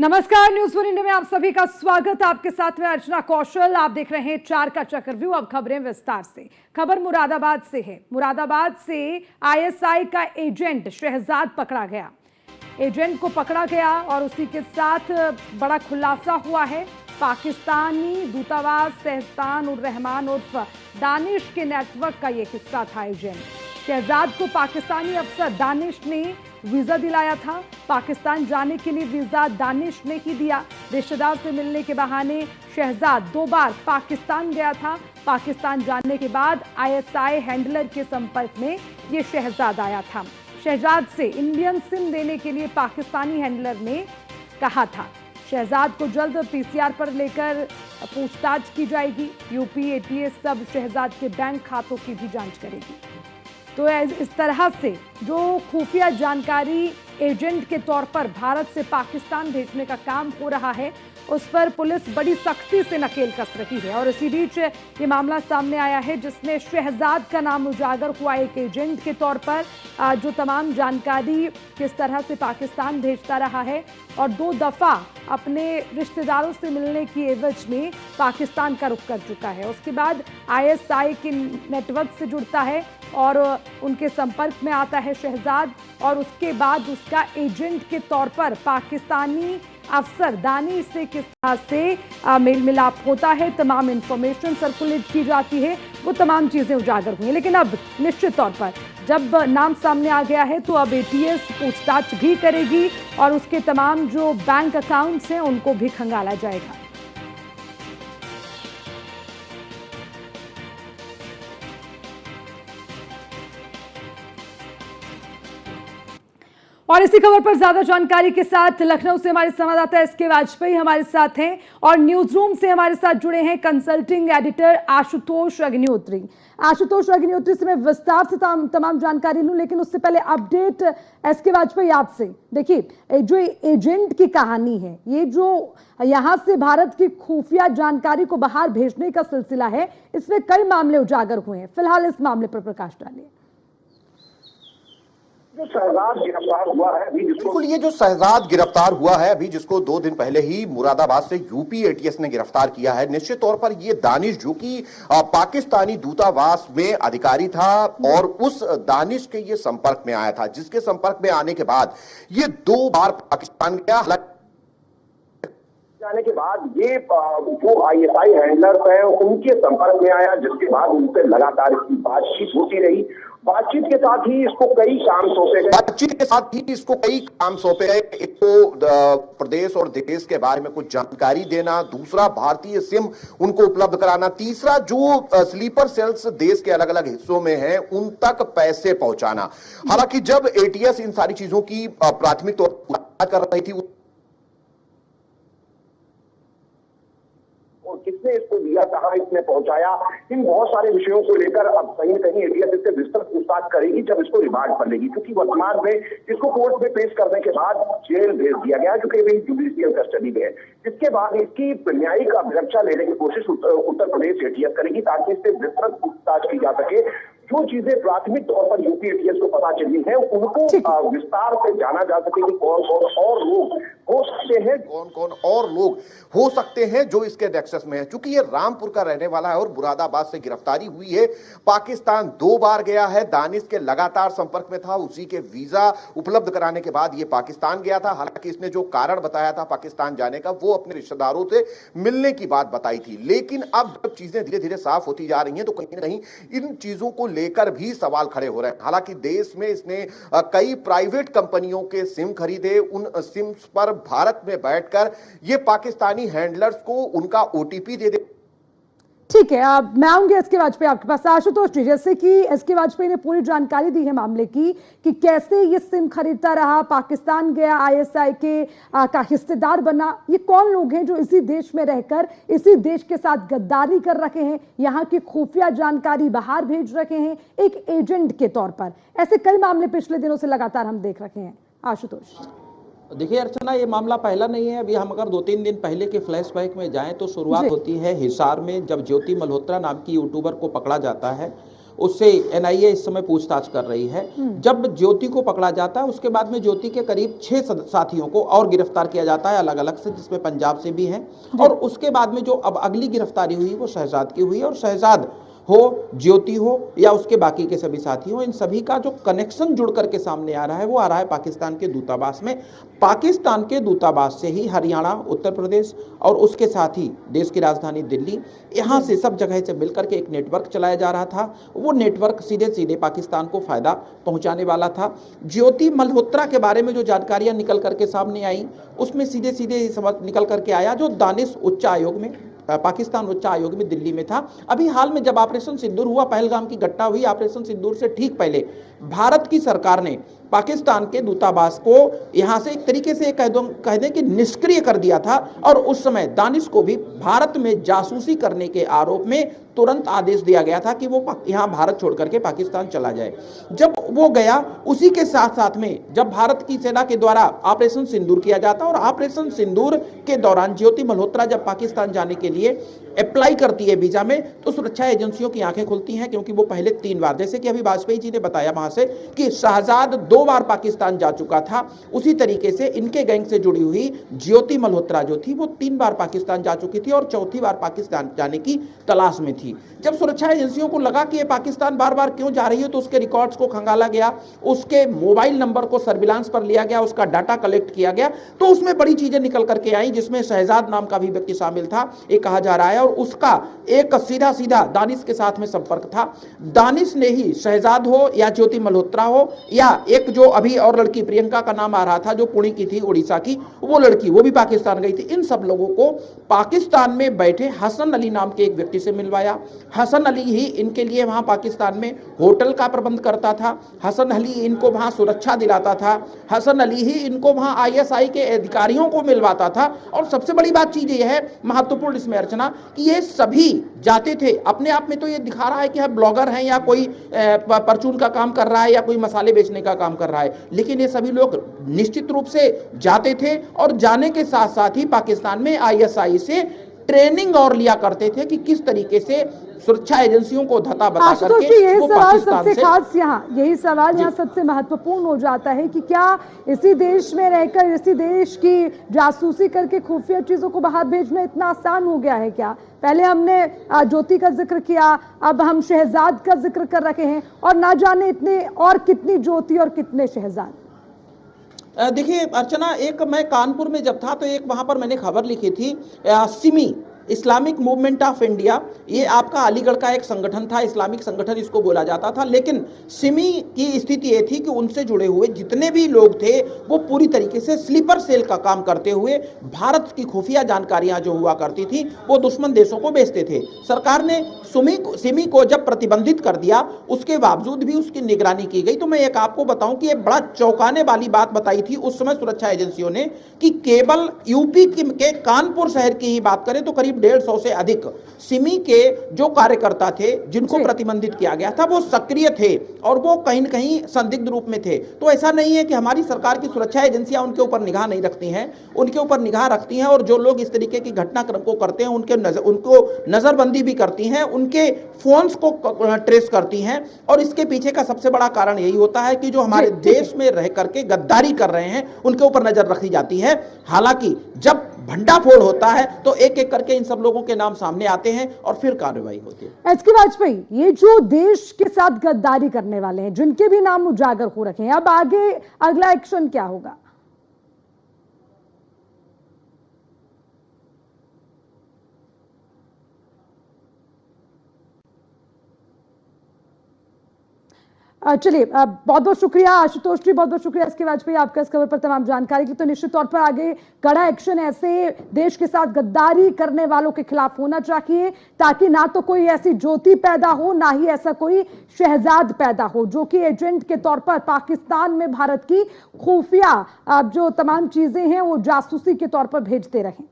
नमस्कार, news 1 India में आप सभी का स्वागत। आपके साथ में अर्चना कौशल। आप देख रहे हैं 4 का चक्रव्यूह। अब खबरें विस्तार से। खबर मुरादाबाद से है। मुरादाबाद से आईएसआई का एजेंट शहजाद पकड़ा गया। एजेंट को पकड़ा गया और उसी के साथ बड़ा खुलासा हुआ है। पाकिस्तानी दूतावास सहसान उर रहमान उर्फ दानिश के नेटवर्क का यह हिस्सा था एजेंट। शहजाद को पाकिस्तानी अफसर दानिश ने वीजा दिलाया था। पाकिस्तान जाने के लिए वीजा दानिश ने ही दिया। रिश्तेदार से मिलने के बहाने शहजाद 2 बार पाकिस्तान गया था। पाकिस्तान जाने के बाद आईएसआई हैंडलर के संपर्क में ये शहजाद आया था। शहजाद से इंडियन सिम देने के लिए पाकिस्तानी हैंडलर ने कहा था। शहजाद को जल्द पीसीआर पर लेकर पूछताछ की जाएगी। यूपी एटीएस सब शहजाद के बैंक खातों की भी जांच करेगी। तो इस तरह से जो खुफिया जानकारी एजेंट के तौर पर भारत से पाकिस्तान भेजने का काम हो रहा है, उस पर पुलिस बड़ी सख्ती से नकेल कस रही है। और इसी बीच ये मामला सामने आया है जिसमें शहजाद का नाम उजागर हुआ एक एजेंट के तौर पर, जो तमाम जानकारी किस तरह से पाकिस्तान भेजता रहा है और 2 दफा अपने रिश्तेदारों से मिलने की एवज में पाकिस्तान का रुख कर चुका है। उसके बाद आईएसआई के नेटवर्क से जुड़ता है और उनके संपर्क में आता है शहजाद, और उसके बाद उसका एजेंट के तौर पर पाकिस्तानी अफसर दानिश से किस तरह से मेल मिलाप होता है, तमाम इंफॉर्मेशन सर्कुलेट की जाती है, वो तमाम चीजें उजागर हुई हैं। लेकिन अब निश्चित तौर पर जब नाम सामने आ गया है तो अब एटीएस पूछताछ भी करेगी और उसके तमाम जो बैंक अकाउंट्स हैं उनको भी खंगाला जाएगा। और इसी खबर पर ज्यादा जानकारी के साथ लखनऊ से हमारे संवाददाता एसके वाजपेयी हमारे साथ हैं और न्यूज रूम से हमारे साथ जुड़े हैं कंसल्टिंग एडिटर आशुतोष अग्निहोत्री। आशुतोष अग्निहोत्री से मैं विस्तार से तमाम जानकारी लूं, लेकिन उससे पहले अपडेट एसके वाजपेयी आपसे। देखिए, जो एजेंट की कहानी है, ये जो यहां से भारत की खुफिया जानकारी को बाहर भेजने का सिलसिला है, इसमें कई मामले उजागर हुए हैं। फिलहाल इस मामले पर प्रकाश डालिए। जो शहजाद गिरफ्तार हुआ है अभी, बिल्कुल, ये जो शहजाद गिरफ्तार हुआ है अभी, जिसको 2 दिन पहले ही मुरादाबाद से यूपी एटीएस ने गिरफ्तार किया है, निश्चित तौर पर ये दानिश जो कि पाकिस्तानी दूतावास में अधिकारी था और उस दानिश के ये संपर्क में आया था, जिसके संपर्क में आने के बाद ये 2 बार पाकिस्तान गया। जाने के बाद ये जो आईएसआई हैंडलर्स हैं उनके संपर्क में आया, जिसके बाद उनसे लगातार इसकी बातचीत होती रही। बातचीत के साथ ही इसको कई काम सौंपे गए। एक तो प्रदेश और देश के बारे में कुछ जानकारी देना, दूसरा भारतीय सिम उनको उपलब्ध कराना, तीसरा जो स्लीपर सेल्स देश के अलग अलग हिस्सों में हैं उन तक पैसे पहुंचाना। हालांकि जब एटीएस इन सारी चीजों की प्राथमिक तौर पर कर रही थी, किसने इसको दिया, कहां इसने पहुंचाया, इन बहुत सारे विषयों को लेकर अब कहीं न कहीं एटीएस इससे विस्तृत पूछताछ करेगी जब इसको रिमांड पर लेगी। क्योंकि वर्तमान में इसको कोर्ट में पेश करने के बाद जेल भेज दिया गया, जो कि जुडिशियल कस्टडी में है। इसके बाद इसकी न्यायिक अभिरक्षा लेने की कोशिश उत्तर प्रदेश एटीएस करेगी ताकि इससे विस्तृत पूछताछ की जा सके। जो चीजें प्राथमिक तौर पर यूपी एटीएस को पता चली है उनको विस्तार से जाना जा सके कि कौन कौन और लोग हो सकते हैं जो इसके नेक्सस में है। क्योंकि ये रामपुर का रहने वाला है और मुरादाबाद से गिरफ्तारी हुई है। पाकिस्तान 2 बार गया है, दानिश के लगातार संपर्क में था, उसी के वीजा उपलब्ध कराने के बाद ये पाकिस्तान गया था। हालांकि इसने जो कारण बताया था पाकिस्तान जाने का, वो अपने रिश्तेदारों से मिलने की बात बताई थी। लेकिन अब जब चीजें धीरे धीरे साफ होती जा रही हैं तो कहीं ना कहीं इन चीजों को लेकर भी सवाल खड़े हो रहे हैं। हालांकि देश में इसने कई प्राइवेट कंपनियों के सिम खरीदे, उन सिम पर भारत में बैठकर ये पाकिस्तानी हैंडलर्स को उनका ओटीपी दे दे। ठीक है, अब मैं आऊंगी एसके वाजपेयी आपके पास। आशुतोष जी, जैसे कि एसके वाजपेयी ने पूरी जानकारी दी है मामले की कि कैसे ये सिम खरीदता रहा, पाकिस्तान गया, आईएसआई के का हिस्सेदार बना। ये कौन लोग हैं जो इसी देश में रहकर इसी देश के साथ गद्दारी कर रखे हैं, यहाँ की खुफिया जानकारी बाहर भेज रखे हैं एक एजेंट के तौर पर? ऐसे कई मामले पिछले दिनों से लगातार हम देख रखे हैं। आशुतोष, देखिए अर्चना, ये मामला पहला नहीं है। अभी हम अगर 2-3 दिन पहले के फ्लैशबैक में जाएं तो शुरुआत होती है हिसार में, जब ज्योति मल्होत्रा नाम की यूट्यूबर को पकड़ा जाता है। उससे एनआईए इस समय पूछताछ कर रही है। जब ज्योति को पकड़ा जाता है उसके बाद में ज्योति के करीब 6 साथियों को और गिरफ्तार किया जाता है अलग अलग से, जिसमें पंजाब से भी हैं। और उसके बाद में जो अब अगली गिरफ्तारी हुई वो शहजाद की हुई है, और शहजाद हो, ज्योति हो या उसके बाकी के सभी साथी हो, इन सभी का जो कनेक्शन जुड़ करके सामने आ रहा है वो आ रहा है पाकिस्तान के दूतावास में। पाकिस्तान के दूतावास से ही हरियाणा, उत्तर प्रदेश और उसके साथ ही देश की राजधानी दिल्ली, यहाँ से सब जगह से मिलकर के एक नेटवर्क चलाया जा रहा था। वो नेटवर्क सीधे सीधे पाकिस्तान को फायदा पहुंचाने वाला था। ज्योति मल्होत्रा के बारे में जो जानकारियां निकल करके सामने आई उसमें सीधे सीधे समझ निकल करके आया जो दानिश उच्च आयोग में, पाकिस्तान उच्च आयोग में दिल्ली में था। अभी हाल में जब ऑपरेशन सिंदूर हुआ, पहलगाम की घटना हुई, ऑपरेशन सिंदूर से ठीक पहले भारत की सरकार ने पाकिस्तान के दूतावास को यहां से एक तरीके से कह दें कि निष्क्रिय कर दिया था, और उस समय दानिश को भी भारत में जासूसी करने के आरोप में तुरंत आदेश दिया गया था कि वो यहां भारत छोड़ करके पाकिस्तान चला जाए। जब वो गया, उसी के साथ साथ में जब भारत की सेना के द्वारा ऑपरेशन सिंदूर किया जाता, और ऑपरेशन सिंदूर के दौरान ज्योति मल्होत्रा जब पाकिस्तान जाने के लिए अप्लाई करती है वीजा में, तो सुरक्षा एजेंसियों की आंखें खुलती हैं, क्योंकि वो पहले 3 बार, जैसे कि अभी वाजपेयी जी ने बताया वहां से कि शहजाद 2 बार पाकिस्तान जा चुका था, उसी तरीके से इनके गैंग से जुड़ी हुई ज्योति मल्होत्रा जो थी वो 3 बार पाकिस्तान जा चुकी थी और चौथी बार पाकिस्तान जाने की तलाश में थी। जब सुरक्षा एजेंसियों को लगा कि ये पाकिस्तान बार बार क्यों जा रही है, तो उसके रिकॉर्ड्स को खंगाला गया, उसके मोबाइल नंबर को सर्विलांस पर लिया गया, उसका डाटा कलेक्ट किया गया, तो उसमें बड़ी चीजें निकल करके आई, जिसमें शहजाद नाम का भी व्यक्ति शामिल था, ये कहा जा रहा है। और उसका एक सीधा सीधा दानिश के साथ में संपर्क था। दानिश ने ही शहजाद हो या ज्योति मल्होत्रा हो या एक जो अभी और लड़की प्रियंका का नाम आ रहा था जो पुणे की थी, उड़ीसा की, वो लड़की वो भी पाकिस्तान गई थी, इन सब लोगों को पाकिस्तान में बैठे हसन अली नाम के एक व्यक्ति से मिलवाया। हसन अली ही इनके लिए वहां पाकिस्तान में होटल का प्रबंध करता था, हसन अली इनको वहां सुरक्षा दिलाता था, हसन अली ही इनको वहां आईएसआई के अधिकारियों को मिलवाता था। और सबसे बड़ी बात चीज ये है, महत्वपूर्ण इसमें अर्चना, कि ये सभी जाते थे, अपने आप में तो ये दिखा रहा है कि हम ब्लॉगर हैं या कोई परचून का काम कर रहा है या कोई मसाले बेचने का काम कर रहा है, लेकिन ये सभी लोग निश्चित रूप से जाते थे और जाने के साथ साथ ही पाकिस्तान में आईएसआई से ट्रेनिंग और लिया करते थे कि किस तरीके से सुरक्षा एजेंसियों को धता बता करके यही वो सवाल पाकिस्तान सबसे से खास यही सवाल यहाँ सबसे महत्वपूर्ण हो जाता है कि क्या इसी देश में रहकर इसी देश की जासूसी करके खुफिया चीजों को बाहर भेजना इतना आसान हो गया है क्या? पहले हमने ज्योति का जिक्र किया, अब हम शहजाद का जिक्र कर रहे हैं, और ना जाने इतने और कितनी ज्योति और कितने शहजाद। देखिए अर्चना, एक मैं कानपुर में जब था तो एक वहां पर मैंने खबर लिखी थी, Simi Islamic movement of India, ये आपका अलीगढ़ का एक संगठन था, इस्लामिक संगठन इसको बोला जाता था। लेकिन सिमी की स्थिति ये थी कि उनसे जुड़े हुए जितने भी लोग थे वो पूरी तरीके से स्लीपर सेल का काम करते हुए भारत की खुफिया जानकारियां जो हुआ करती थी वो दुश्मन देशों को बेचते थे। सरकार ने सिमी को जब प्रतिबंधित कर दिया, उसके बावजूद भी उसकी निगरानी की गई। तो मैं एक आपको बताऊं कि ये बड़ा चौंकाने वाली बात बताई थी उस समय सुरक्षा एजेंसियों ने कि केवल यूपी के कानपुर शहर की ही बात करें तो करीब 150 से अधिक सिमी के जो कार्यकर्ता थे जिनको प्रतिबंधित किया गया था वो सक्रिय थे और वो कहीं न कहीं संदिग्ध रूप में थे। तो ऐसा नहीं है कि हमारी सरकार की सुरक्षा एजेंसियां उनके ऊपर निगाह नहीं रखती हैं, उनके ऊपर निगाह रखती हैं, और जो लोग इस तरीके की घटनाक्रम को करते हैं उनको नजरबंदी भी करती हैं, उनके फोन्स को ट्रेस करती हैं। और इसके पीछे का सबसे बड़ा कारण यही होता है कि जो हमारे देश में रह करके गद्दारी कर रहे हैं उनके ऊपर नजर रखी जाती है। हालांकि जब भंडाफोड़ होता है तो एक एक करके इन सब लोगों के नाम सामने आते हैं और फिर कार्रवाई होती है। एसके वाजपेयी, ये जो देश के साथ गद्दारी करने वाले हैं जिनके भी नाम उजागर हो रखे हैं, अब आगे अगला एक्शन क्या होगा? चलिए, बहुत बहुत शुक्रिया आशुतोष जी, बहुत बहुत शुक्रिया एसके वाजपेयी आपका इस खबर पर तमाम जानकारी की। तो निश्चित तौर पर आगे कड़ा एक्शन ऐसे देश के साथ गद्दारी करने वालों के खिलाफ होना चाहिए, ताकि ना तो कोई ऐसी ज्योति पैदा हो, ना ही ऐसा कोई शहजाद पैदा हो जो कि एजेंट के तौर पर पाकिस्तान में भारत की खुफिया जो तमाम चीजें हैं वो जासूसी के तौर पर भेजते रहें।